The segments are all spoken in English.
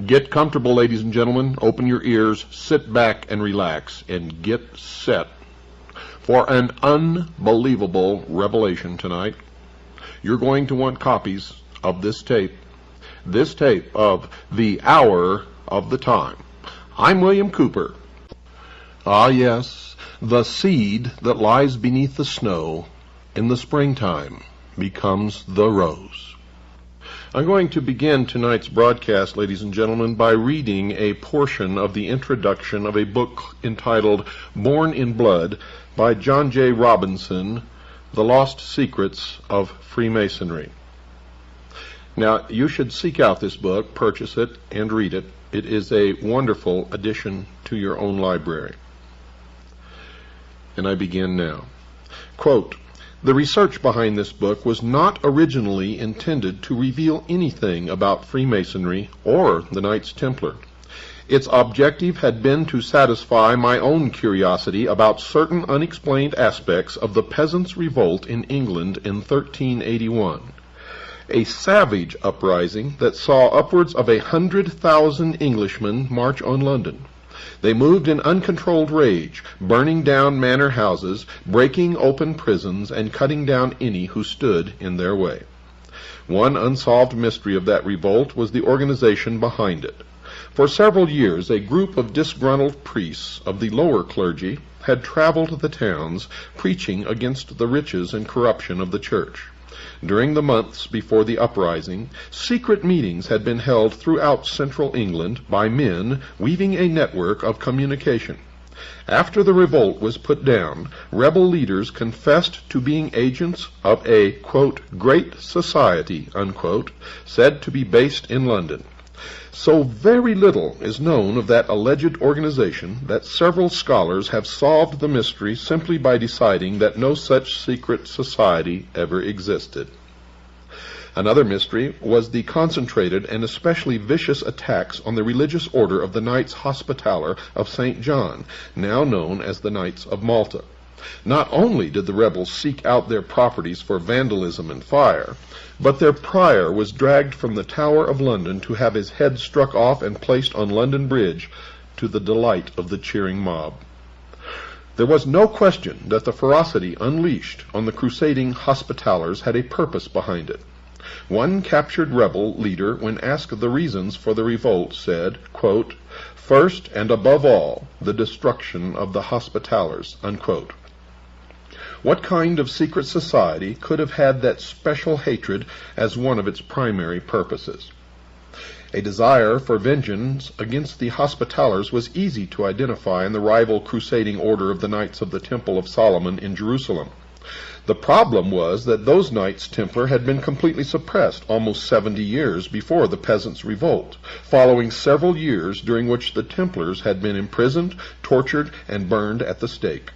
Get comfortable, ladies and gentlemen. Open your ears, sit back and relax, and get set for an unbelievable revelation tonight. You're going to want copies of this tape of The Hour of the Time. I'm William Cooper. Ah, yes, the seed that lies beneath the snow in the springtime becomes the rose. I'm going to begin tonight's broadcast, ladies and gentlemen, by reading a portion of the introduction of a book entitled Born in Blood by John J. Robinson, The Lost Secrets of Freemasonry. Now, you should seek out this book, purchase it, and read it. It is a wonderful addition to your own library. And I begin now. Quote, "The research behind this book was not originally intended to reveal anything about Freemasonry or the Knights Templar. Its objective had been to satisfy my own curiosity about certain unexplained aspects of the Peasants' Revolt in England in 1381, a savage uprising that saw upwards of 100,000 Englishmen march on London. They moved in uncontrolled rage, burning down manor houses, breaking open prisons, and cutting down any who stood in their way. One unsolved mystery of that revolt was the organization behind it. For several years, a group of disgruntled priests of the lower clergy had traveled the towns, preaching against the riches and corruption of the church. During the months before the uprising, secret meetings had been held throughout central England by men weaving a network of communication. After the revolt was put down, rebel leaders confessed to being agents of a, quote, great society, unquote, said to be based in London. So very little is known of that alleged organization that several scholars have solved the mystery simply by deciding that no such secret society ever existed. Another mystery was the concentrated and especially vicious attacks on the religious order of the Knights Hospitaller of St. John, now known as the Knights of Malta. Not only did the rebels seek out their properties for vandalism and fire, but their prior was dragged from the Tower of London to have his head struck off and placed on London Bridge, to the delight of the cheering mob. There was no question that the ferocity unleashed on the crusading Hospitallers had a purpose behind it. One captured rebel leader, when asked the reasons for the revolt, said, quote, "First and above all, the destruction of the Hospitallers," unquote. What kind of secret society could have had that special hatred as one of its primary purposes? A desire for vengeance against the Hospitallers was easy to identify in the rival crusading order of the Knights of the Temple of Solomon in Jerusalem. The problem was that those Knights Templar had been completely suppressed almost 70 years before the Peasants' Revolt, following several years during which the Templars had been imprisoned, tortured, and burned at the stake.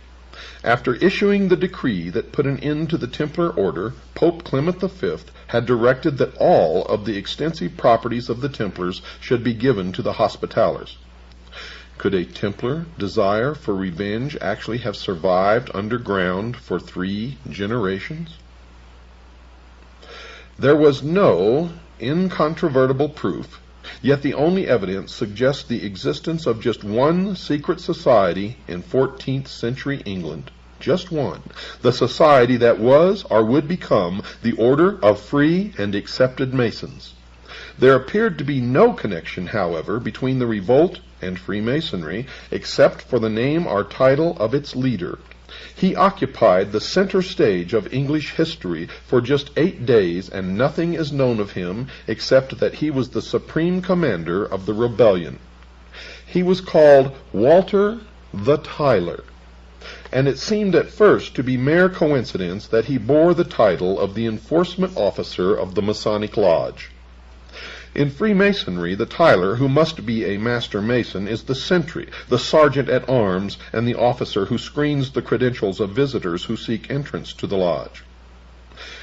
After issuing the decree that put an end to the Templar order, Pope Clement V had directed that all of the extensive properties of the Templars should be given to the Hospitallers. Could a Templar desire for revenge actually have survived underground for 3 generations? There was no incontrovertible proof, yet the only evidence suggests the existence of just one secret society in 14th century England. Just one. The society that was or would become the Order of Free and Accepted Masons. There appeared to be no connection, however, between the revolt and Freemasonry, except for the name or title of its leader. He occupied the center stage of English history for just 8 days, and nothing is known of him except that he was the supreme commander of the rebellion. He was called Walter the Tyler, and it seemed at first to be mere coincidence that he bore the title of the enforcement officer of the Masonic Lodge. In Freemasonry, the Tyler, who must be a master mason, is the sentry, the sergeant-at-arms, and the officer who screens the credentials of visitors who seek entrance to the lodge.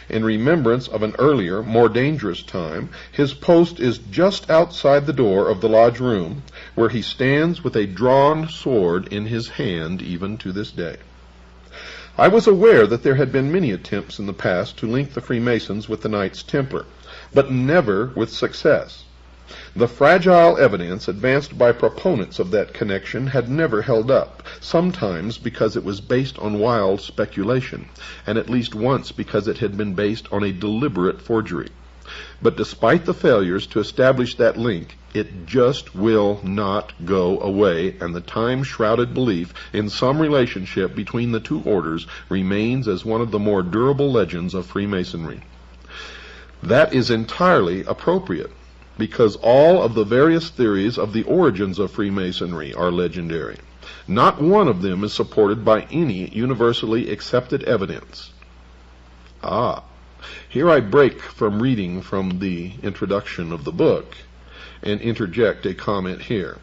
In remembrance of an earlier, more dangerous time, his post is just outside the door of the lodge room, where he stands with a drawn sword in his hand even to this day. I was aware that there had been many attempts in the past to link the Freemasons with the Knights Templar, but never with success. The fragile evidence advanced by proponents of that connection had never held up, sometimes because it was based on wild speculation, and at least once because it had been based on a deliberate forgery. But despite the failures to establish that link, it just will not go away, and the time-shrouded belief in some relationship between the two orders remains as one of the more durable legends of Freemasonry. That is entirely appropriate, because all of the various theories of the origins of Freemasonry are legendary. Not one of them is supported by any universally accepted evidence. Here I break from reading from the introduction of the book and interject a comment here.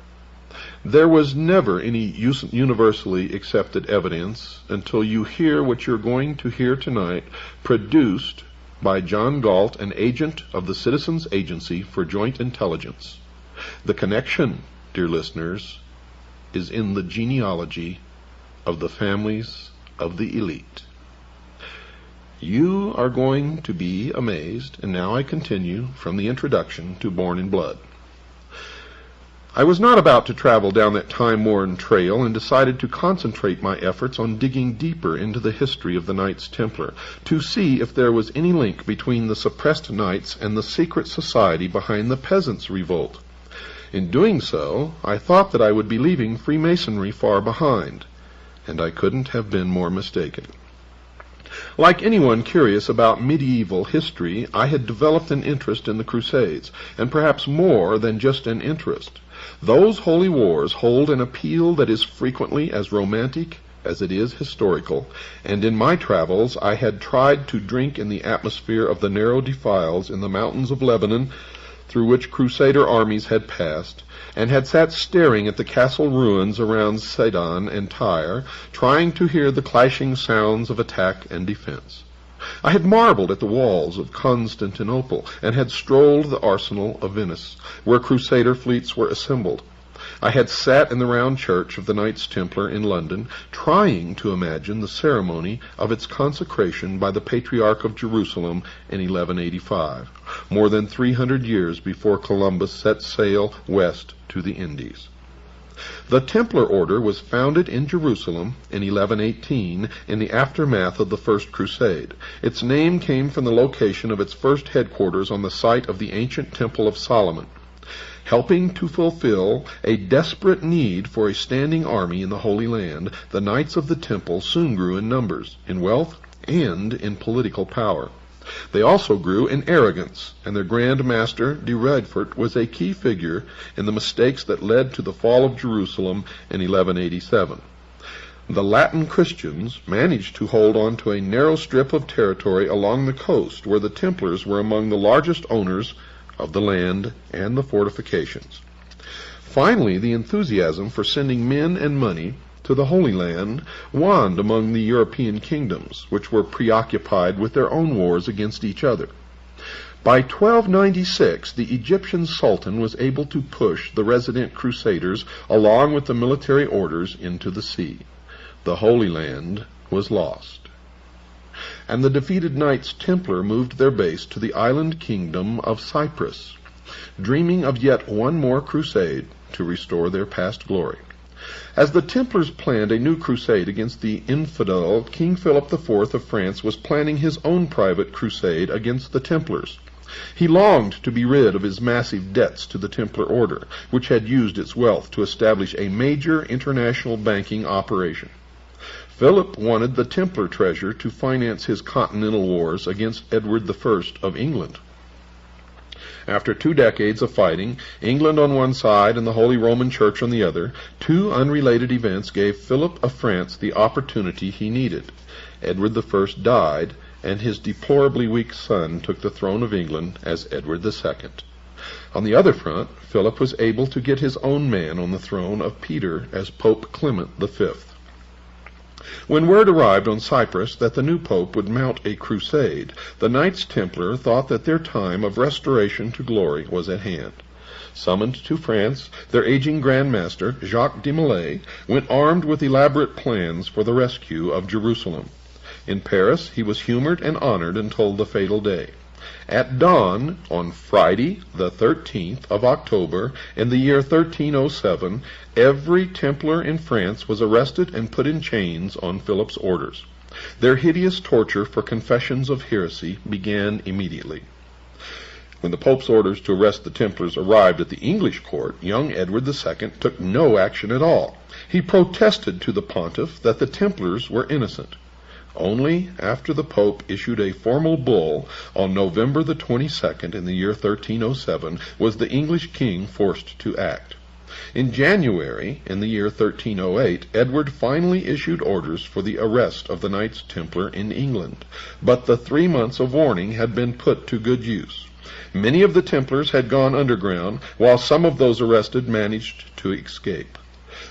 There was never any universally accepted evidence until you hear what you're going to hear tonight, produced by John Galt, an agent of the Citizens Agency for Joint Intelligence. The connection, dear listeners, is in the genealogy of the families of the elite. You are going to be amazed, and now I continue from the introduction to Born in Blood. I was not about to travel down that time-worn trail, and decided to concentrate my efforts on digging deeper into the history of the Knights Templar, to see if there was any link between the suppressed knights and the secret society behind the Peasants' Revolt. In doing so, I thought that I would be leaving Freemasonry far behind, and I couldn't have been more mistaken. Like anyone curious about medieval history, I had developed an interest in the Crusades, and perhaps more than just an interest. Those holy wars hold an appeal that is frequently as romantic as it is historical, and in my travels I had tried to drink in the atmosphere of the narrow defiles in the mountains of Lebanon through which Crusader armies had passed, and had sat staring at the castle ruins around Sidon and Tyre, trying to hear the clashing sounds of attack and defense. I had marveled at the walls of Constantinople, and had strolled the arsenal of Venice, where Crusader fleets were assembled. I had sat in the round church of the Knights Templar in London, trying to imagine the ceremony of its consecration by the Patriarch of Jerusalem in 1185, more than 300 years before Columbus set sail west to the Indies. The Templar Order was founded in Jerusalem in 1118 in the aftermath of the First Crusade. Its name came from the location of its first headquarters on the site of the ancient Temple of Solomon. Helping to fulfill a desperate need for a standing army in the Holy Land, the Knights of the Temple soon grew in numbers, in wealth, and in political power. They also grew in arrogance, and their Grand Master, de Radfort, was a key figure in the mistakes that led to the fall of Jerusalem in 1187. The Latin Christians managed to hold on to a narrow strip of territory along the coast, where the Templars were among the largest owners of the land and the fortifications. Finally, the enthusiasm for sending men and money to the Holy Land waned among the European kingdoms, which were preoccupied with their own wars against each other. By 1296, the Egyptian Sultan was able to push the resident Crusaders along with the military orders into the sea. The Holy Land was lost, and the defeated Knights Templar moved their base to the island kingdom of Cyprus, dreaming of yet one more crusade to restore their past glory. As the Templars planned a new crusade against the infidel, King Philip IV of France was planning his own private crusade against the Templars. He longed to be rid of his massive debts to the Templar Order, which had used its wealth to establish a major international banking operation. Philip wanted the Templar treasure to finance his continental wars against Edward I of England. After 2 decades of fighting, England on one side and the Holy Roman Church on the other, 2 unrelated events gave Philip of France the opportunity he needed. Edward I died, and his deplorably weak son took the throne of England as Edward II. On the other front, Philip was able to get his own man on the throne of Peter as Pope Clement V. When word arrived on Cyprus that the new pope would mount a crusade, the Knights Templar thought that their time of restoration to glory was at hand. Summoned to France, their aging Grand Master, Jacques de Molay, went armed with elaborate plans for the rescue of Jerusalem. In Paris, he was humored and honored until the fatal day. At dawn, on Friday, the 13th of October, in the year 1307, every Templar in France was arrested and put in chains on Philip's orders. Their hideous torture for confessions of heresy began immediately. When the Pope's orders to arrest the Templars arrived at the English court, young Edward II took no action at all. He protested to the pontiff that the Templars were innocent. Only after the Pope issued a formal bull on November the 22nd in the year 1307 was the English king forced to act. In January, in the year 1308, Edward finally issued orders for the arrest of the Knights Templar in England, but the 3 months of warning had been put to good use. Many of the Templars had gone underground, while some of those arrested managed to escape.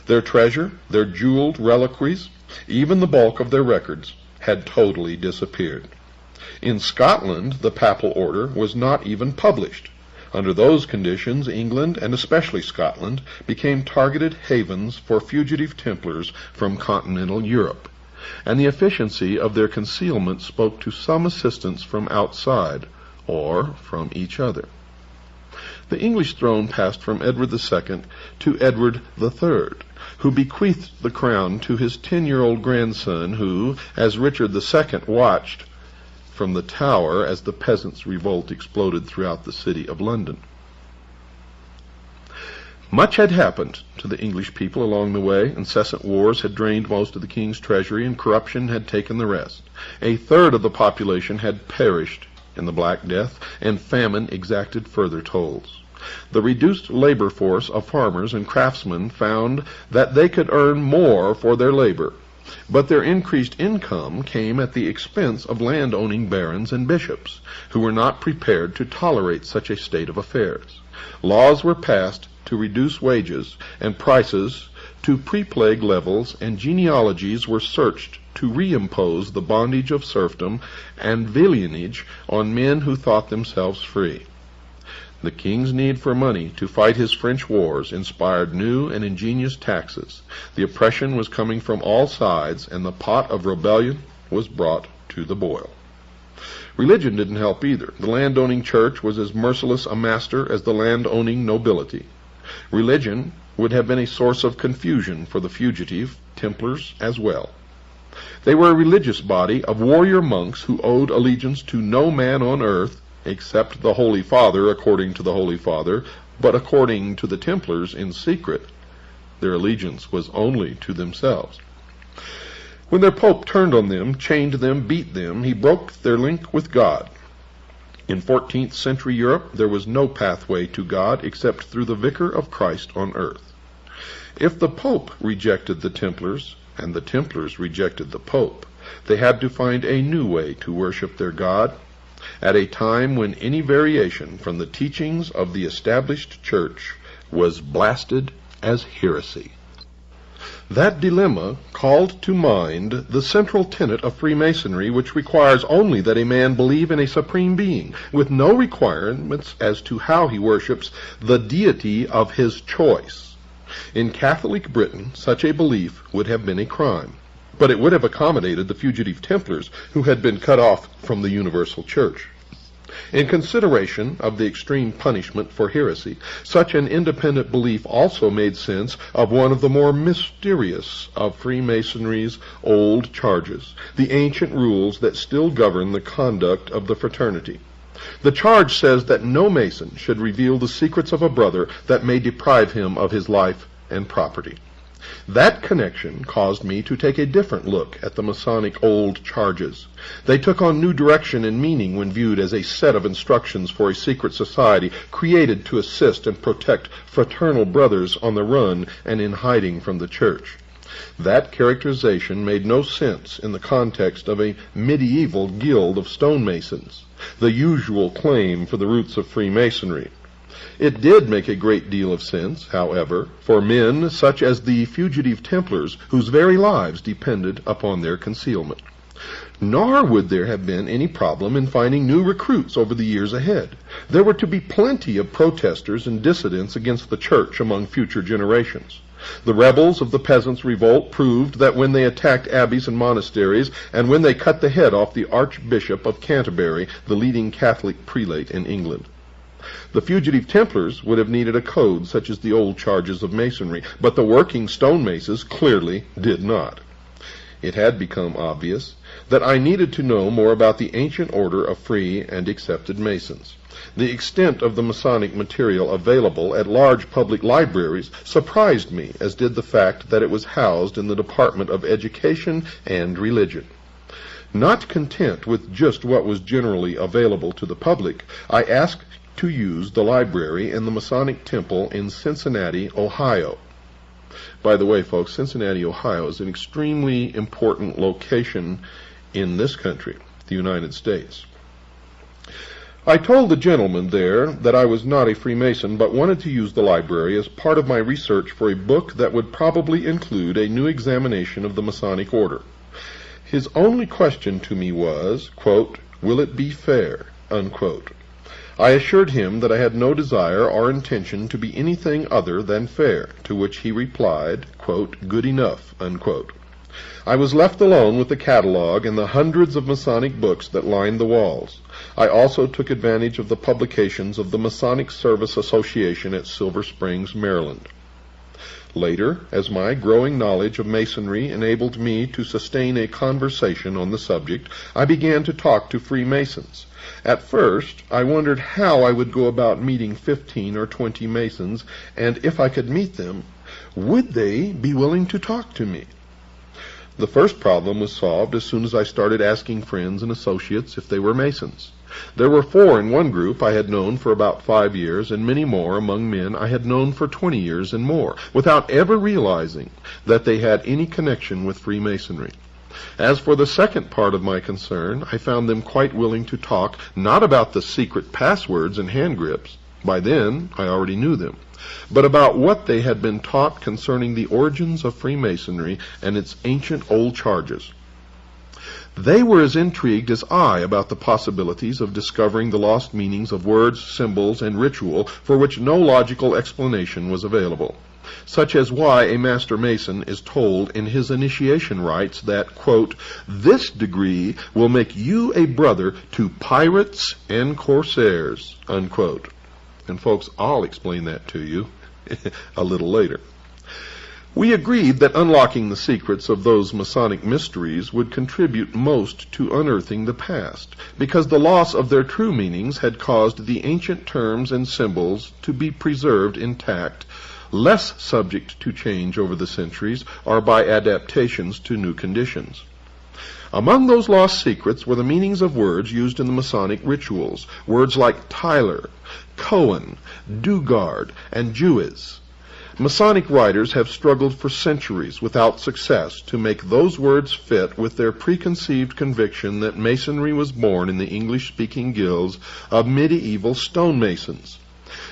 Their treasure, their jeweled reliquaries, even the bulk of their records, had totally disappeared. In Scotland, the papal order was not even published. Under those conditions, England, and especially Scotland, became targeted havens for fugitive Templars from continental Europe, and the efficiency of their concealment spoke to some assistance from outside, or from each other. The English throne passed from Edward II to Edward III, who bequeathed the crown to his 10-year-old grandson, who, as Richard II watched from the Tower as the peasants' revolt exploded throughout the city of London. Much had happened to the English people along the way. Incessant wars had drained most of the king's treasury, and corruption had taken the rest. 1/3 of the population had perished in the Black Death, and famine exacted further tolls. The reduced labor force of farmers and craftsmen found that they could earn more for their labor, but their increased income came at the expense of land-owning barons and bishops, who were not prepared to tolerate such a state of affairs. Laws were passed to reduce wages and prices to pre-plague levels, and genealogies were searched to reimpose the bondage of serfdom and villeinage on men who thought themselves free. The king's need for money to fight his French wars inspired new and ingenious taxes. The oppression was coming from all sides, and the pot of rebellion was brought to the boil. Religion didn't help either. The landowning church was as merciless a master as the landowning nobility. Religion would have been a source of confusion for the fugitive Templars as well. They were a religious body of warrior monks who owed allegiance to no man on earth except the Holy Father, according to the Holy Father, but according to the Templars in secret, their allegiance was only to themselves. When their Pope turned on them, chained them, beat them, he broke their link with God. In 14th century Europe, there was no pathway to God except through the Vicar of Christ on earth. If the Pope rejected the Templars, and the Templars rejected the Pope, they had to find a new way to worship their God, at a time when any variation from the teachings of the established church was blasted as heresy. That dilemma called to mind the central tenet of Freemasonry, which requires only that a man believe in a supreme being, with no requirements as to how he worships the deity of his choice. In Catholic Britain, such a belief would have been a crime, but it would have accommodated the fugitive Templars who had been cut off from the universal church. In consideration of the extreme punishment for heresy, such an independent belief also made sense of one of the more mysterious of Freemasonry's old charges, the ancient rules that still govern the conduct of the fraternity. The charge says that no Mason should reveal the secrets of a brother that may deprive him of his life and property. That connection caused me to take a different look at the Masonic old charges. They took on new direction and meaning when viewed as a set of instructions for a secret society created to assist and protect fraternal brothers on the run and in hiding from the church. That characterization made no sense in the context of a medieval guild of stonemasons, the usual claim for the roots of Freemasonry. It did make a great deal of sense, however, for men such as the fugitive Templars, whose very lives depended upon their concealment. Nor would there have been any problem in finding new recruits over the years ahead. There were to be plenty of protesters and dissidents against the church among future generations. The rebels of the peasants' revolt proved that when they attacked abbeys and monasteries, and when they cut the head off the Archbishop of Canterbury, the leading Catholic prelate in England. The fugitive Templars would have needed a code such as the old charges of Masonry, but the working stonemason clearly did not. It had become obvious that I needed to know more about the ancient order of free and accepted Masons. The extent of the Masonic material available at large public libraries surprised me, as did the fact that it was housed in the Department of Education and Religion. Not content with just what was generally available to the public, I asked to use the library in the Masonic Temple in Cincinnati, Ohio. By the way, folks, Cincinnati, Ohio is an extremely important location in this country, the United States. I told the gentleman there that I was not a Freemason, but wanted to use the library as part of my research for a book that would probably include a new examination of the Masonic order. His only question to me was, quote, "Will it be fair?" unquote. I assured him that I had no desire or intention to be anything other than fair, to which he replied, quote, "Good enough," unquote. I was left alone with the catalog and the hundreds of Masonic books that lined the walls. I also took advantage of the publications of the Masonic Service Association at Silver Springs, Maryland. Later, as my growing knowledge of Masonry enabled me to sustain a conversation on the subject, I began to talk to Freemasons. At first, I wondered how I would go about meeting 15 or 20 Masons, and if I could meet them, would they be willing to talk to me? The first problem was solved as soon as I started asking friends and associates if they were Masons. There were 4 in one group I had known for about 5 years, and many more among men I had known for 20 years and more, without ever realizing that they had any connection with Freemasonry. As for the second part of my concern, I found them quite willing to talk, not about the secret passwords and hand grips, by then I already knew them, but about what they had been taught concerning the origins of Freemasonry and its ancient old charges. They were as intrigued as I about the possibilities of discovering the lost meanings of words, symbols, and ritual for which no logical explanation was available, such as why a Master Mason is told in his initiation rites that, quote, "This degree will make you a brother to pirates and corsairs," unquote. And folks, I'll explain that to you a little later. We agreed that unlocking the secrets of those Masonic mysteries would contribute most to unearthing the past, because the loss of their true meanings had caused the ancient terms and symbols to be preserved intact, less subject to change over the centuries or by adaptations to new conditions. Among those lost secrets were the meanings of words used in the Masonic rituals, words like Tyler, Cohen, Dugard, and Jewess. Masonic writers have struggled for centuries without success to make those words fit with their preconceived conviction that Masonry was born in the English-speaking guilds of medieval stonemasons.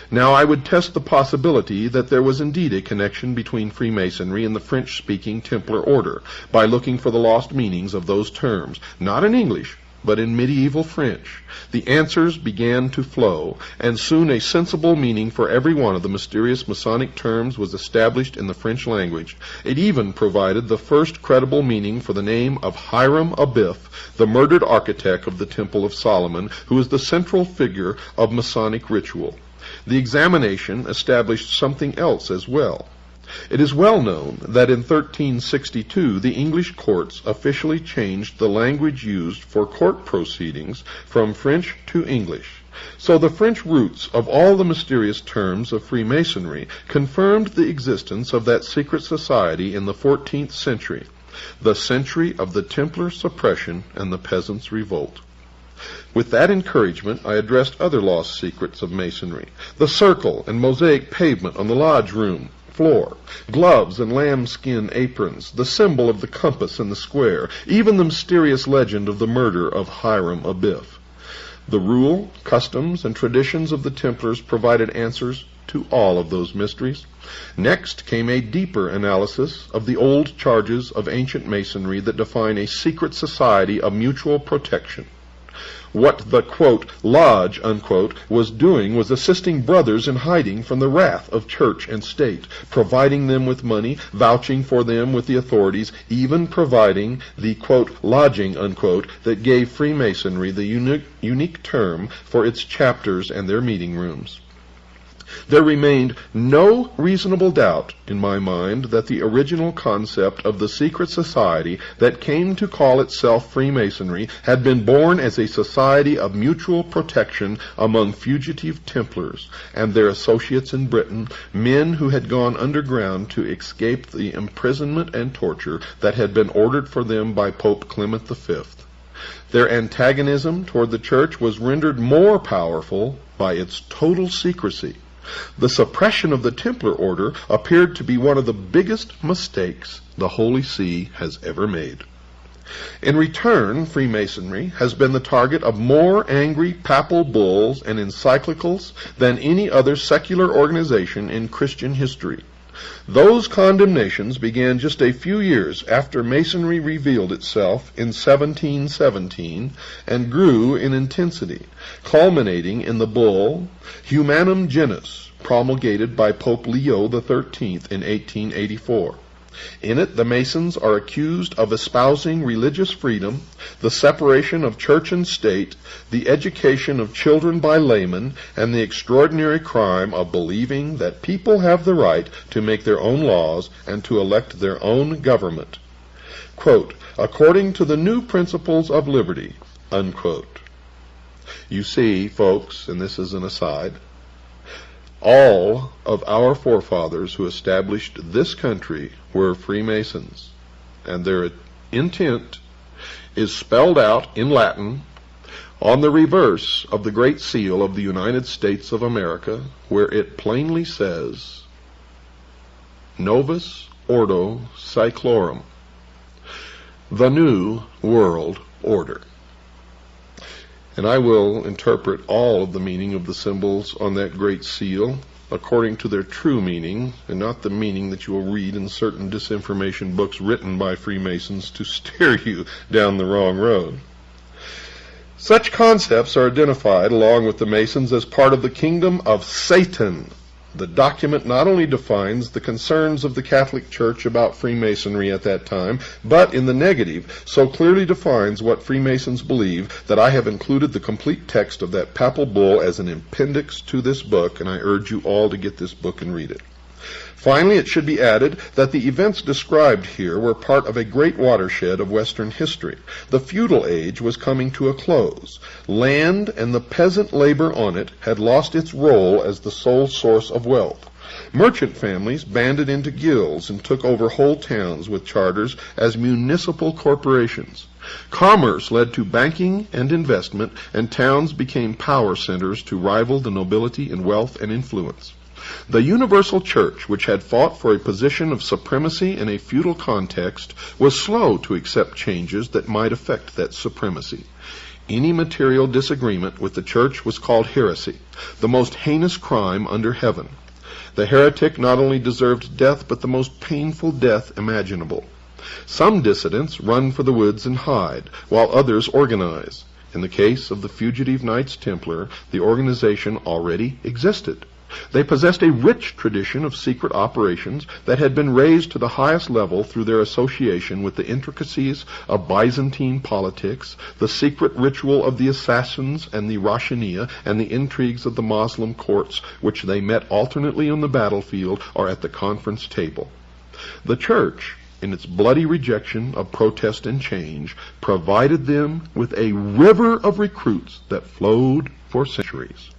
Now I would test the possibility that there was indeed a connection between Freemasonry and the French-speaking Templar order by looking for the lost meanings of those terms, not in English, but in medieval French. The answers began to flow, and soon a sensible meaning for every one of the mysterious Masonic terms was established in the French language. It even provided the first credible meaning for the name of Hiram Abiff, the murdered architect of the Temple of Solomon, who is the central figure of Masonic ritual. The examination established something else as well. It is well known that in 1362 the English courts officially changed the language used for court proceedings from French to English. So the French roots of all the mysterious terms of Freemasonry confirmed the existence of that secret society in the 14th century, the century of the Templar suppression and the peasants' revolt. With that encouragement, I addressed other lost secrets of Masonry: the circle and mosaic pavement on the lodge room floor, gloves and lambskin aprons, the symbol of the compass and the square, even the mysterious legend of the murder of Hiram Abiff. The rule, customs, and traditions of the Templars provided answers to all of those mysteries. Next came a deeper analysis of the old charges of ancient Masonry that define a secret society of mutual protection. What the, quote, lodge, unquote, was doing was assisting brothers in hiding from the wrath of church and state, providing them with money, vouching for them with the authorities, even providing the, quote, lodging, unquote, that gave Freemasonry the unique term for its chapters and their meeting rooms. There remained no reasonable doubt in my mind that the original concept of the secret society that came to call itself Freemasonry had been born as a society of mutual protection among fugitive Templars and their associates in Britain, men who had gone underground to escape the imprisonment and torture that had been ordered for them by Pope Clement V. Their antagonism toward the Church was rendered more powerful by its total secrecy. The suppression of the Templar order appeared to be one of the biggest mistakes the Holy See has ever made. In return, Freemasonry has been the target of more angry papal bulls and encyclicals than any other secular organization in Christian history. Those condemnations began just a few years after Masonry revealed itself in 1717 and grew in intensity, culminating in the bull Humanum Genus, promulgated by Pope Leo XIII in 1884. In it, the Masons are accused of espousing religious freedom, the separation of church and state, the education of children by laymen, and the extraordinary crime of believing that people have the right to make their own laws and to elect their own government, quote, according to the new principles of liberty, unquote. You see, folks, and this is an aside, all of our forefathers who established this country were Freemasons, and their intent is spelled out in Latin on the reverse of the Great Seal of the United States of America, where it plainly says, Novus Ordo Seclorum, the New World Order. And I will interpret all of the meaning of the symbols on that great seal according to their true meaning, and not the meaning that you will read in certain disinformation books written by Freemasons to steer you down the wrong road. Such concepts are identified along with the Masons as part of the kingdom of Satan. The document not only defines the concerns of the Catholic Church about Freemasonry at that time, but in the negative, so clearly defines what Freemasons believe that I have included the complete text of that papal bull as an appendix to this book, and I urge you all to get this book and read it. Finally, it should be added that the events described here were part of a great watershed of Western history. The feudal age was coming to a close. Land and the peasant labor on it had lost its role as the sole source of wealth. Merchant families banded into guilds and took over whole towns with charters as municipal corporations. Commerce led to banking and investment, and towns became power centers to rival the nobility in wealth and influence. The universal church, which had fought for a position of supremacy in a feudal context, was slow to accept changes that might affect that supremacy. Any material disagreement with the church was called heresy, the most heinous crime under heaven. The heretic not only deserved death, but the most painful death imaginable. Some dissidents run for the woods and hide, while others organize. In the case of the fugitive Knights Templar, the organization already existed. They possessed a rich tradition of secret operations that had been raised to the highest level through their association with the intricacies of Byzantine politics, the secret ritual of the assassins and the Rashaniya, and the intrigues of the Moslem courts, which they met alternately on the battlefield or at the conference table. The Church, in its bloody rejection of protest and change, provided them with a river of recruits that flowed for centuries.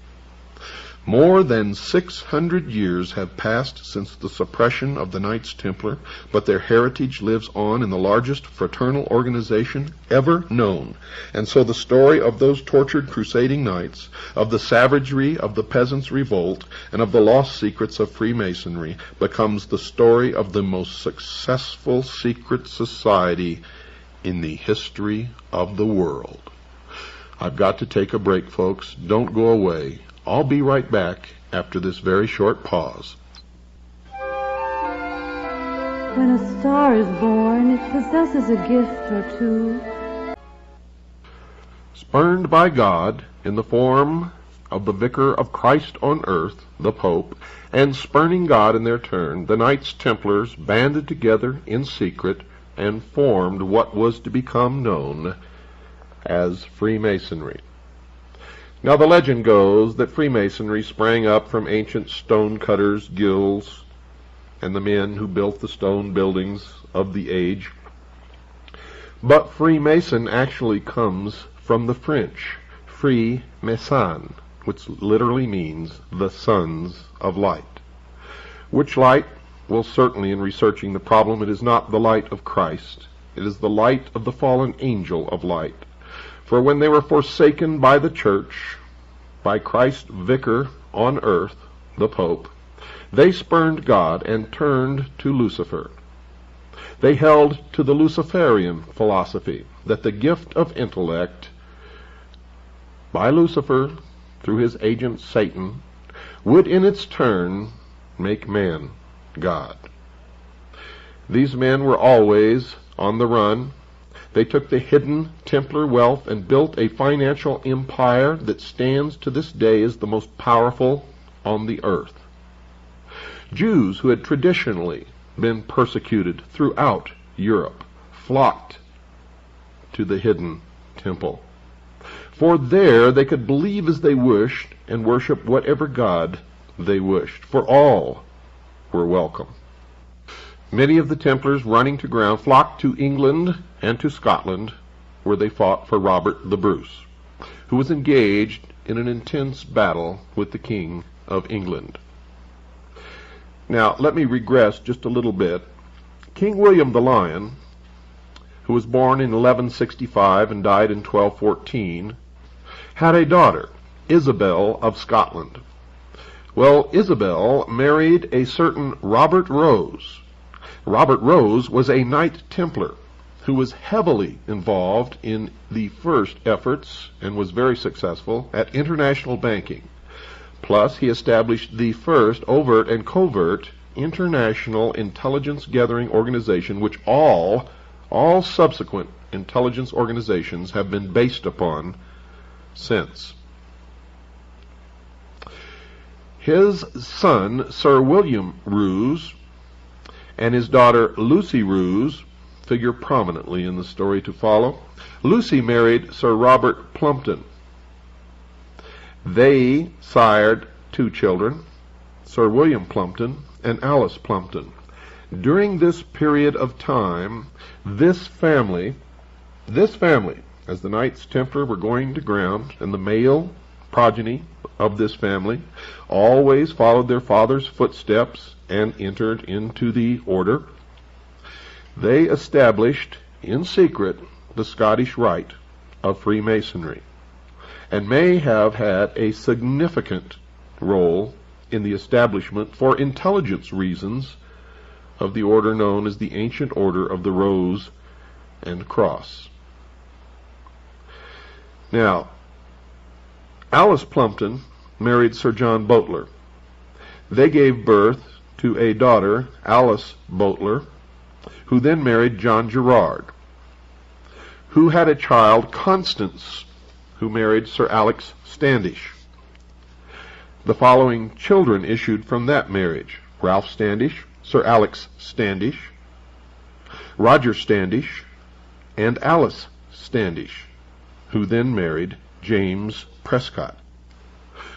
More than 600 years have passed since the suppression of the Knights Templar, but their heritage lives on in the largest fraternal organization ever known. And so the story of those tortured crusading knights, of the savagery of the peasants' revolt, and of the lost secrets of Freemasonry becomes the story of the most successful secret society in the history of the world. I've got to take a break, folks. Don't go away. I'll be right back after this very short pause. When a star is born, it possesses a gift or two. Spurned by God in the form of the Vicar of Christ on earth, the Pope, and spurning God in their turn, the Knights Templars banded together in secret and formed what was to become known as Freemasonry. Now the legend goes that Freemasonry sprang up from ancient stonecutters' guilds and the men who built the stone buildings of the age. But Freemason actually comes from the French, Free Mason, which literally means the sons of light. Which light? Well, certainly in researching the problem, it is not the light of Christ. It is the light of the fallen angel of light. For when they were forsaken by the church, by Christ's vicar on earth, the Pope, they spurned God and turned to Lucifer. They held to the Luciferian philosophy that the gift of intellect by Lucifer through his agent Satan would in its turn make man God. These men were always on the run. They took the hidden Templar wealth and built a financial empire that stands to this day as the most powerful on the earth. Jews who had traditionally been persecuted throughout Europe flocked to the hidden temple. For there they could believe as they wished and worship whatever God they wished, for all were welcome. Many of the Templars running to ground flocked to England and to Scotland, where they fought for Robert the Bruce, who was engaged in an intense battle with the King of England. Now, let me regress just a little bit. King William the Lion, who was born in 1165 and died in 1214, had a daughter, Isabel of Scotland. Well, Isabel married a certain Robert Rose. Robert Rose was a Knight Templar who was heavily involved in the first efforts and was very successful at international banking. Plus, he established the first overt and covert international intelligence gathering organization, which all subsequent intelligence organizations have been based upon since. His son, Sir William Roos, and his daughter Lucy Roos figure prominently in the story to follow. Lucy married Sir Robert Plumpton. They sired two children, Sir William Plumpton and Alice Plumpton. During this period of time, this family, as the Knights Templar were going to ground, and the male progeny of this family always followed their father's footsteps and entered into the order. They established in secret the Scottish Rite of Freemasonry, and may have had a significant role in the establishment, for intelligence reasons, of the order known as the Ancient Order of the Rose and Cross. Now, Alice Plumpton married Sir John Boteler. They gave birth to a daughter, Alice Boteler, who then married John Gerard, who had a child, Constance, who married Sir Alex Standish. The following children issued from that marriage: Ralph Standish, Sir Alex Standish, Roger Standish, and Alice Standish, who then married James Prescott.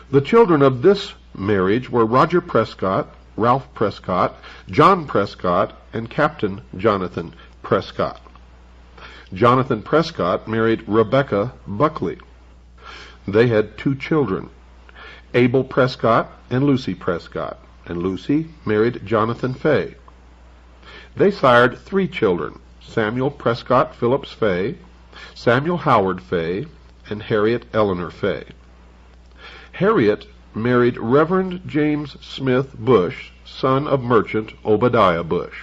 The children of this marriage were Roger Prescott, Ralph Prescott, John Prescott, and Captain Jonathan Prescott. Jonathan Prescott married Rebecca Buckley. They had 2 children, Abel Prescott and Lucy Prescott, and Lucy married Jonathan Fay. They sired 3 children, Samuel Prescott Phillips Fay, Samuel Howard Fay, and Harriet Eleanor Fay. Harriet married Reverend James Smith Bush, son of merchant Obadiah Bush.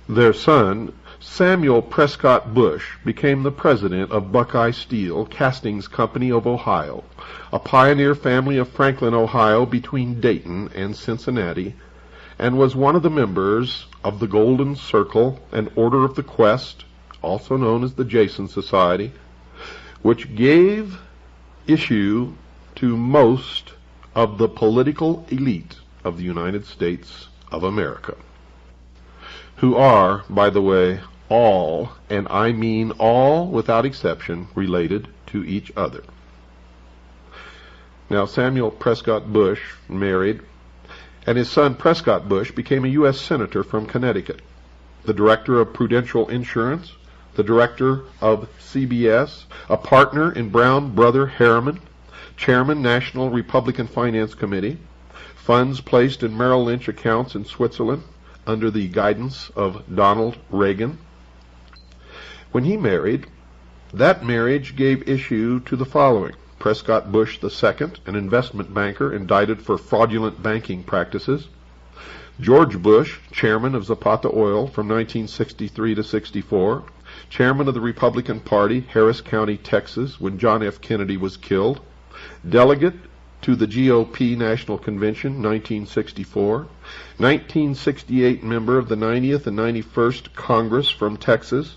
Their son, Samuel Prescott Bush, became the president of Buckeye Steel Castings Company of Ohio, a pioneer family of Franklin, Ohio, between Dayton and Cincinnati, and was one of the members of the Golden Circle and Order of the Quest, also known as the Jason Society, which gave issue to most of the political elite of the United States of America, who are, by the way, all, and I mean all without exception, related to each other. Now, Samuel Prescott Bush married, and his son Prescott Bush became a U.S. Senator from Connecticut, the director of Prudential Insurance, the director of CBS, a partner in Brown Brother Harriman, chairman National Republican Finance Committee, funds placed in Merrill Lynch accounts in Switzerland under the guidance of Donald Reagan. When he married, that marriage gave issue to the following: Prescott Bush II, an investment banker indicted for fraudulent banking practices; George Bush, chairman of Zapata Oil from 1963 to 64, chairman of the Republican Party, Harris County, Texas, when John F. Kennedy was killed, delegate to the GOP National Convention, 1964, 1968 member of the 90th and 91st Congress from Texas.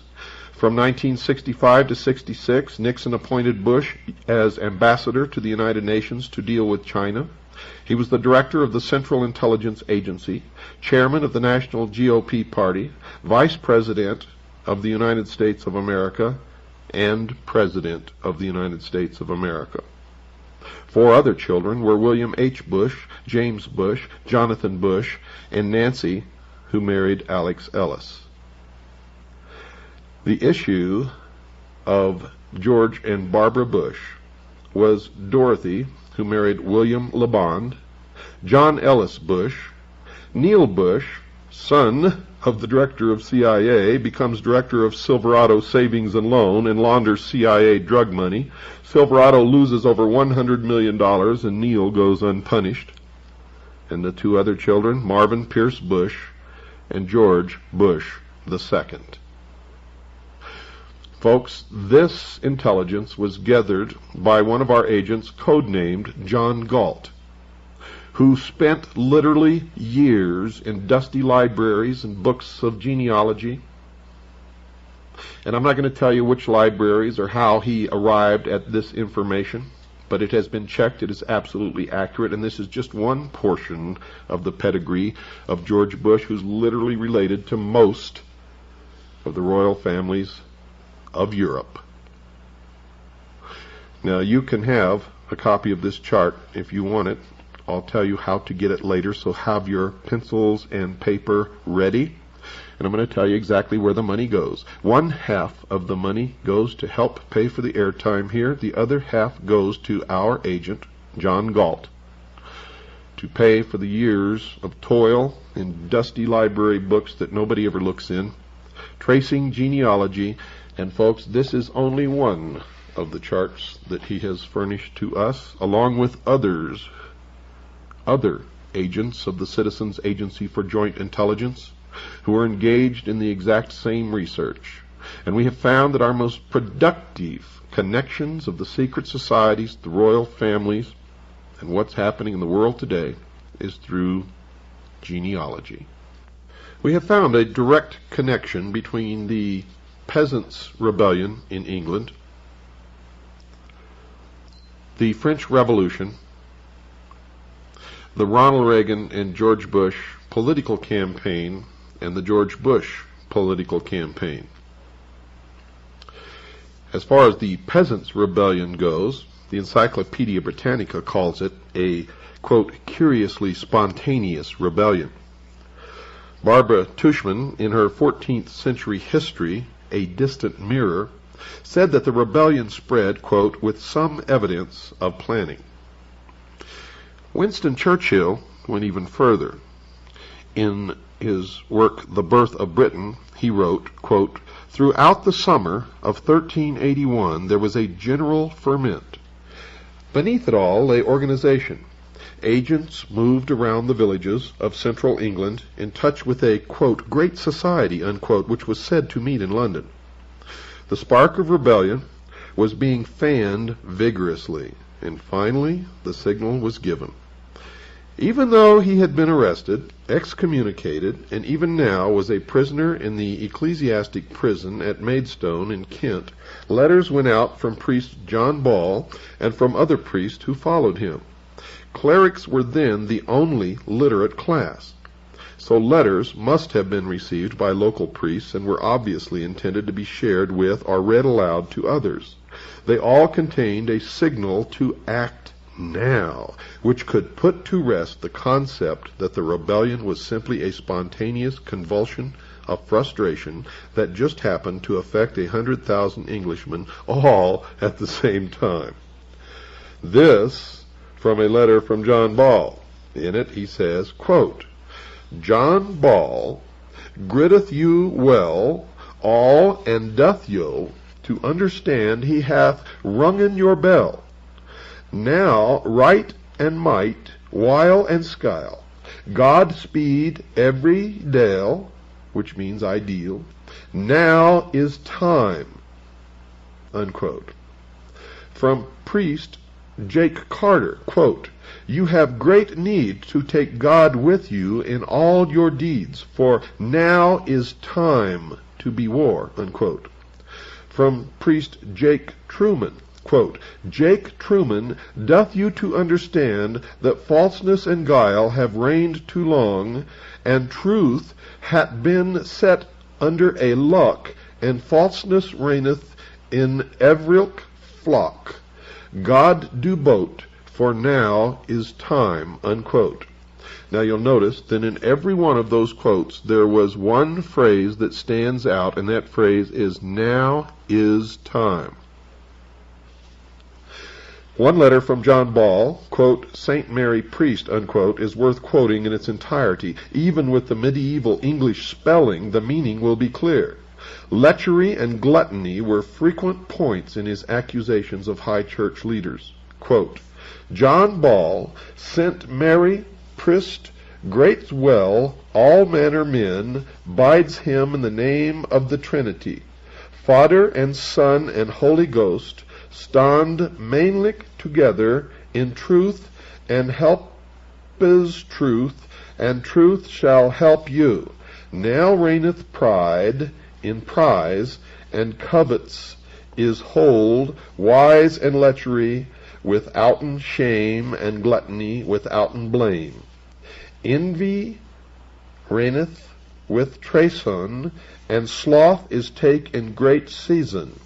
From 1965 to 66, Nixon appointed Bush as ambassador to the United Nations to deal with China. He was the director of the Central Intelligence Agency, chairman of the National GOP Party, vice president of the United States of America, and president of the United States of America. 4 other children were William H. Bush, James Bush, Jonathan Bush, and Nancy, who married Alex Ellis. The issue of George and Barbara Bush was Dorothy, who married William LeBond, John Ellis Bush, Neil Bush, son of the director of CIA, becomes director of Silverado Savings and Loan and launders CIA drug money. Silverado loses over $100 million and Neil goes unpunished. And the 2 other children, Marvin Pierce Bush and George Bush II. Folks, this intelligence was gathered by one of our agents, codenamed John Galt, who spent literally years in dusty libraries and books of genealogy. And I'm not going to tell you which libraries or how he arrived at this information, but it has been checked. It is absolutely accurate, and this is just one portion of the pedigree of George Bush, who's literally related to most of the royal families of Europe. Now, you can have a copy of this chart if you want it. I'll tell you how to get it later, so have your pencils and paper ready. And I'm going to tell you exactly where the money goes. 1/2 of the money goes to help pay for the airtime here. The other half goes to our agent, John Galt, to pay for the years of toil in dusty library books that nobody ever looks in, tracing genealogy. And folks, this is only one of the charts that he has furnished to us, along with other agents of the Citizens Agency for Joint Intelligence who are engaged in the exact same research. And we have found that our most productive connections of the secret societies, the royal families, and what's happening in the world today is through genealogy. We have found a direct connection between the Peasants' Rebellion in England, the French Revolution, the Ronald Reagan and George Bush political campaign, and the George Bush political campaign. As far as the Peasants' Rebellion goes, the Encyclopedia Britannica calls it a, quote, curiously spontaneous rebellion. Barbara Tushman, in her 14th century history, A Distant Mirror, said that the rebellion spread, quote, with some evidence of planning. Winston Churchill went even further. In his work, The Birth of Britain, he wrote, quote, throughout the summer of 1381 there was a general ferment. Beneath it all lay organization. Agents moved around the villages of central England in touch with a, quote, great society, unquote, which was said to meet in London. The spark of rebellion was being fanned vigorously, and finally the signal was given. Even though he had been arrested, excommunicated, and even now was a prisoner in the ecclesiastic prison at Maidstone in Kent, letters went out from priest John Ball and from other priests who followed him. Clerics were then the only literate class, so letters must have been received by local priests and were obviously intended to be shared with or read aloud to others. They all contained a signal to act now, which could put to rest the concept that the rebellion was simply a spontaneous convulsion of frustration that just happened to affect 100,000 Englishmen all at the same time. This from a letter from John Ball. In it he says, quote, John Ball gritteth you well all and doth you to understand he hath rungen your bell. Now right and might, while and skyle, God speed every dale, which means ideal. Now is time, unquote. From priest Jake Carter, quote, you have great need to take God with you in all your deeds, for now is time to be war, unquote. From priest Jake Truman, quote, Jake Truman doth you to understand that falseness and guile have reigned too long, and truth hath been set under a lock, and falseness reigneth in every flock. God do bote, for now is time, unquote. Now you'll notice that in every one of those quotes there was one phrase that stands out, and that phrase is now is time. One letter from John Ball, quote, St. Mary Priest, unquote, is worth quoting in its entirety. Even with the medieval English spelling, the meaning will be clear. Lechery and gluttony were frequent points in his accusations of high church leaders. Quote, John Ball sent Mary Priest great well all manner men, bides him in the name of the Trinity. Father and Son and Holy Ghost stand mainly together in truth, and help is truth, and truth shall help you. Now reigneth pride in prize, and covets is hold, wise and lechery, withouten shame, and gluttony withouten blame. Envy reigneth with treason, and sloth is take in great season.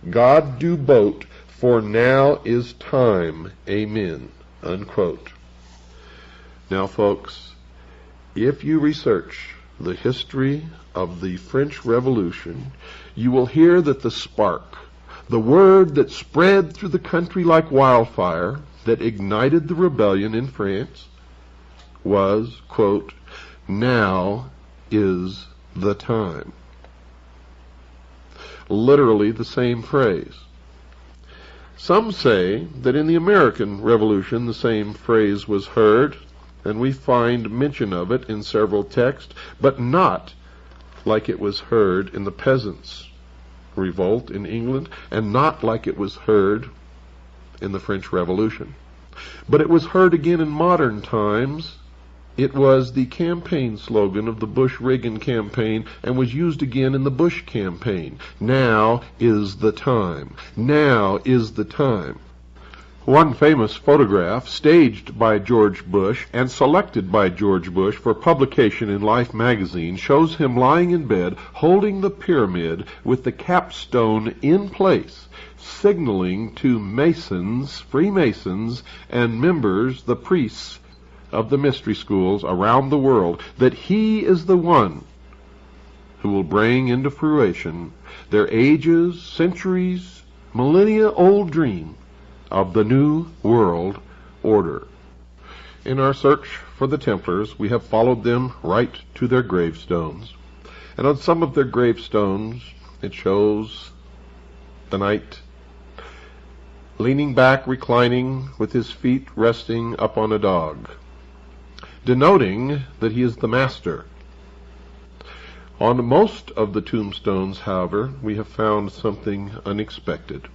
God do bote, for now is time. Amen. Unquote. Now, folks, if you research the history of the French Revolution, you will hear that the spark, the word that spread through the country like wildfire, that ignited the rebellion in France, was, quote, now is the time. Literally the same phrase. Some say that in the American Revolution the same phrase was heard, and we find mention of it in several texts, but not like it was heard in the peasants' revolt in England, and not like it was heard in the French Revolution. But it was heard again in modern times. It was the campaign slogan of the Bush-Reagan campaign, and was used again in the Bush campaign. Now is the time. Now is the time. One famous photograph, staged by George Bush and selected by George Bush for publication in Life magazine, shows him lying in bed holding the pyramid with the capstone in place, signaling to Masons, Freemasons, and members, the priests of the mystery schools around the world, that he is the one who will bring into fruition their ages, centuries, millennia-old dream of the New World Order. In our search for the Templars, we have followed them right to their gravestones. And on some of their gravestones, it shows the knight leaning back, reclining, with his feet resting up on a dog, denoting that he is the master. On most of the tombstones, however, we have found something unexpected: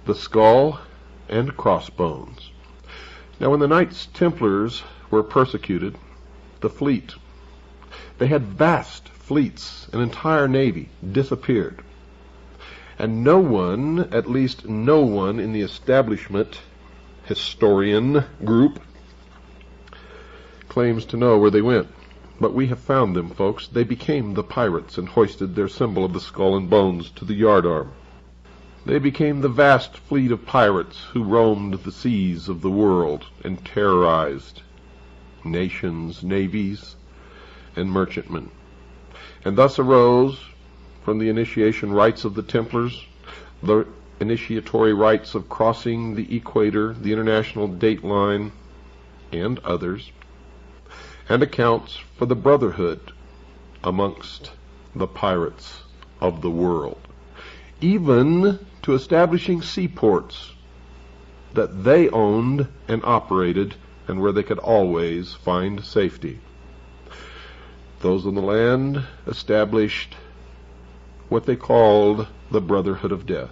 the skull and crossbones. Now, when the Knights Templars were persecuted, the fleet, they had vast fleets, an entire navy, disappeared. And no one, at least no one in the establishment historian group, claims to know where they went. But we have found them, folks. They became the pirates and hoisted their symbol of the skull and bones to the yardarm. They became the vast fleet of pirates who roamed the seas of the world and terrorized nations, navies, and merchantmen. And thus arose, from the initiation rites of the Templars, the initiatory rites of crossing the equator, the international date line, and others, and accounts for the brotherhood amongst the pirates of the world, even to establishing seaports that they owned and operated, and where they could always find safety. Those on the land established what they called the Brotherhood of Death.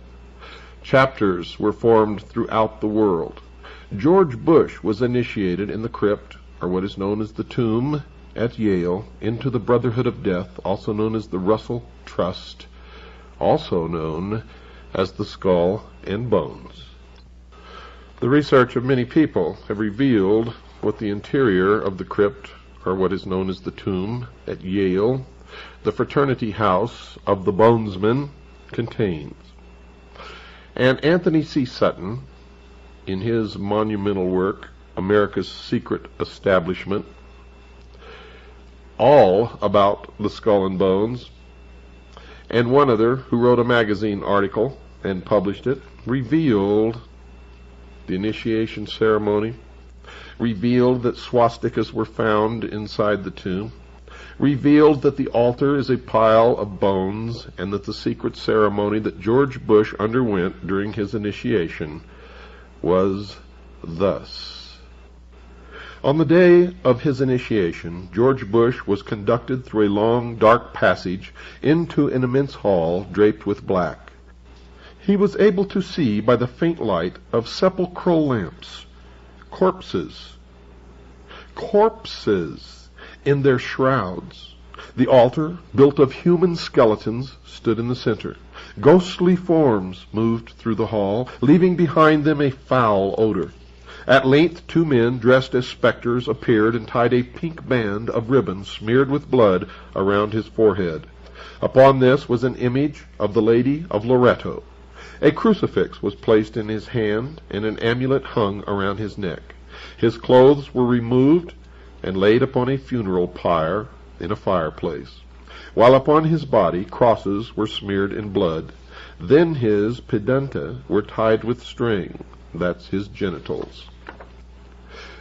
Chapters were formed throughout the world. George Bush was initiated in the crypt, or what is known as the tomb, at Yale, into the Brotherhood of Death, also known as the Russell Trust, also known as the Skull and Bones. The research of many people have revealed what the interior of the crypt, or what is known as the tomb at Yale, the fraternity house of the Bonesmen, contains. And Anthony C. Sutton, in his monumental work, America's Secret Establishment, all about the Skull and Bones, and one other who wrote a magazine article and published it, revealed the initiation ceremony, revealed that swastikas were found inside the tomb, revealed that the altar is a pile of bones, and that the secret ceremony that George Bush underwent during his initiation was thus. On the day of his initiation, George Bush was conducted through a long, dark passage into an immense hall draped with black. He was able to see by the faint light of sepulchral lamps corpses in their shrouds. The altar, built of human skeletons, stood in the center. Ghostly forms moved through the hall, leaving behind them a foul odor. At length 2 men dressed as specters appeared and tied a pink band of ribbon smeared with blood around his forehead. Upon this was an image of the Lady of Loretto. A crucifix was placed in his hand, and an amulet hung around his neck. His clothes were removed and laid upon a funeral pyre in a fireplace, while upon his body crosses were smeared in blood. Then his pedunta were tied with string, that's his genitals.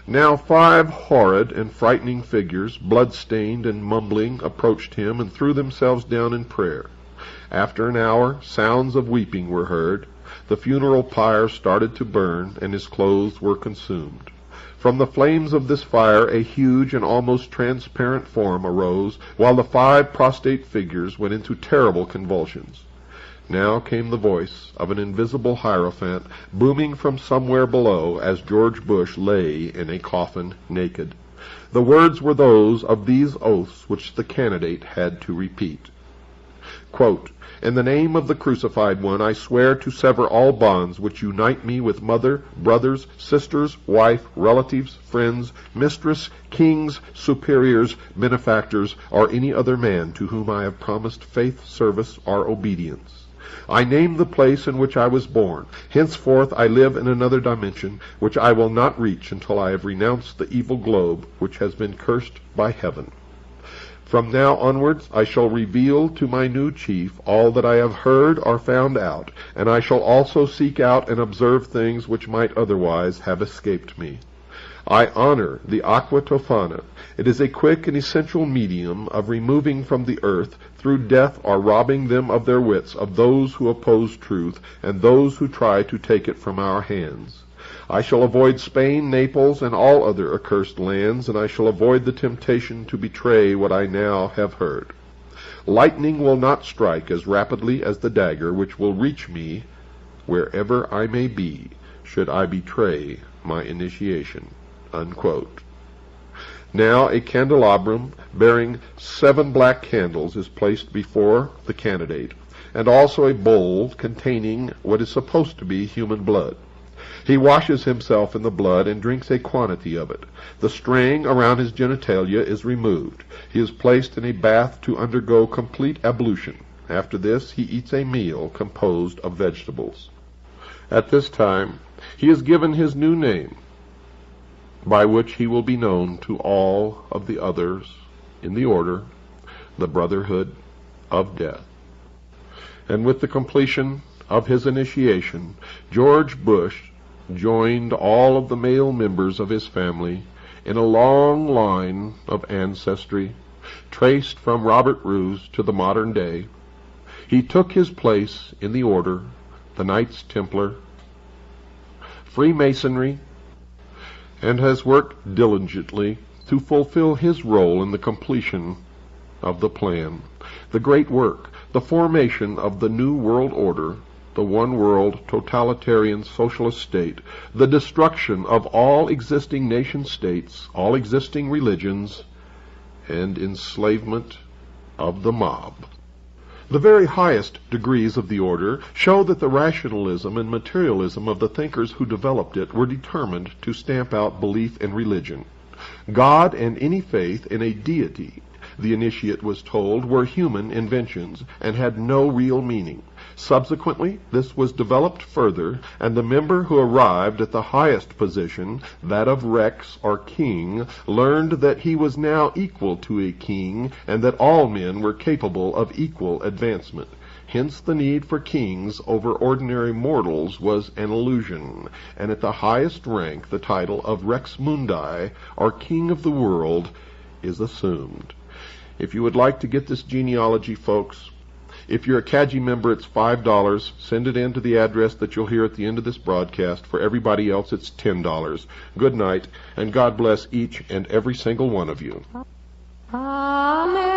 Now 5 horrid and frightening figures, blood-stained and mumbling, approached him and threw themselves down in prayer. After an hour, sounds of weeping were heard. The funeral pyre started to burn, and his clothes were consumed. From the flames of this fire a huge and almost transparent form arose, while the 5 prostrate figures went into terrible convulsions. Now came the voice of an invisible hierophant, booming from somewhere below as George Bush lay in a coffin naked. The words were those of these oaths which the candidate had to repeat. Quote, "In the name of the crucified one, I swear to sever all bonds which unite me with mother, brothers, sisters, wife, relatives, friends, mistress, kings, superiors, benefactors, or any other man to whom I have promised faith, service, or obedience. I name the place in which I was born. Henceforth I live in another dimension, which I will not reach until I have renounced the evil globe which has been cursed by heaven. From now onwards I shall reveal to my new chief all that I have heard or found out, and I shall also seek out and observe things which might otherwise have escaped me. I honor the aqua tofana. It is a quick and essential medium of removing from the earth, through death or robbing them of their wits, of those who oppose truth, and those who try to take it from our hands. I shall avoid Spain, Naples, and all other accursed lands, and I shall avoid the temptation to betray what I now have heard. Lightning will not strike as rapidly as the dagger, which will reach me wherever I may be, should I betray my initiation." Unquote. Now a candelabrum bearing 7 black candles is placed before the candidate, and also a bowl containing what is supposed to be human blood. He washes himself in the blood and drinks a quantity of it. The string around his genitalia is removed. He is placed in a bath to undergo complete ablution. After this, he eats a meal composed of vegetables. At this time, he is given his new name, by which he will be known to all of the others in the order, the Brotherhood of Death. And with the completion of his initiation, George Bush joined all of the male members of his family in a long line of ancestry, traced from Robert Bruce to the modern day. He took his place in the order, the Knights Templar, Freemasonry, and has worked diligently to fulfill his role in the completion of the plan, the great work, the formation of the New World Order, the one-world totalitarian socialist state, the destruction of all existing nation-states, all existing religions, and enslavement of the mob. The very highest degrees of the order show that the rationalism and materialism of the thinkers who developed it were determined to stamp out belief in religion. God and any faith in a deity, the initiate was told, were human inventions and had no real meaning. Subsequently, this was developed further, and the member who arrived at the highest position, that of Rex or king, learned that he was now equal to a king, and that all men were capable of equal advancement. Hence the need for kings over ordinary mortals was an illusion, and at the highest rank the title of Rex Mundi, or King of the World, is assumed. If you would like to get this genealogy, folks, if you're a CAGI member, it's $5. Send it in to the address that you'll hear at the end of this broadcast. For everybody else, it's $10. Good night, and God bless each and every single one of you. Amen.